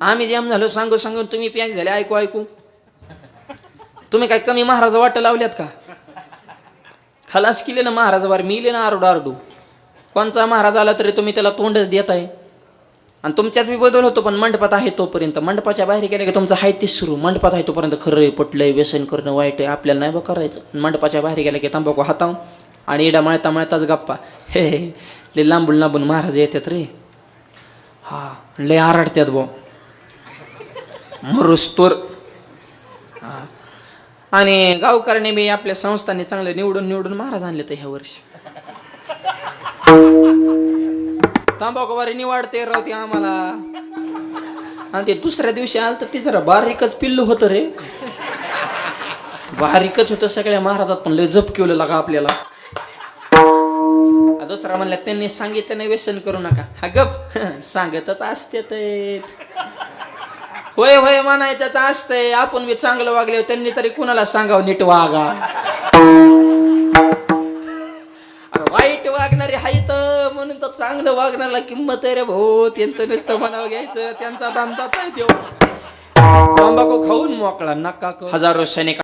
आम्ही जाम झालो सांगू सांगून तुम्ही पॅक झाले ऐकू ऐकू. तुम्ही काय कमी महाराज वाट लावल्यात का? खलास केले ना महाराजावर मिले ना आरडू आरडू. कोणचा महाराज आला तरी तुम्ही त्याला तोंडच देत आहे. आणि तुमच्यात बी बदल होतो पण मंडपात आहे तोपर्यंत. मंडपाच्या बाहेर गेले की तुमचं आहे तेच सुरू. मंडपात आहे तोपर्यंत खरंय पटलंय व्यसन करणं वाईट आहे आपल्याला नाही बा करायचं. मंडपाच्या बाहेर गेलं की तंबाखू हाताव आणि इडा मळता मळताच गप्पा. हे लय लांबून लांबून महाराज येतात रे. हा लय आरडत्यात बो मरुस्तोर. आणि गावकऱ्याने बी आपल्या संस्थांनी चांगले निवडून निवडून महाराज आणले तर ह्या वर्षी. तंबाखूवारी निवाडते राहते आम्हाला. आणि ते दुसऱ्या दिवशी आलं तर ते जरा बारीकच पिल्लू होतं रे. बारीकच होतं सगळ्या महाराजात पण लय जप केलं लागा आपल्याला. दुसरा म्हणला त्यांनी सांगितलं नाही व्यसन करू नका. हा गप सांगतच असते. होय होय म्हणायचंच असतंय. आपण बी चांगलं वागले त्यांनी तरी कुणाला सांगावं नीट वागा. अरे वाईट वागणारे हायत म्हणून तर चांगलं वागणाऱ्याला किंमत आहे रे भाऊ. त्यांचं नुसतं म्हणावं घ्यायचं त्यांचा धंदाच आहे देव. तंबाखू खाऊन मोकळा नका. हजारो सैनिक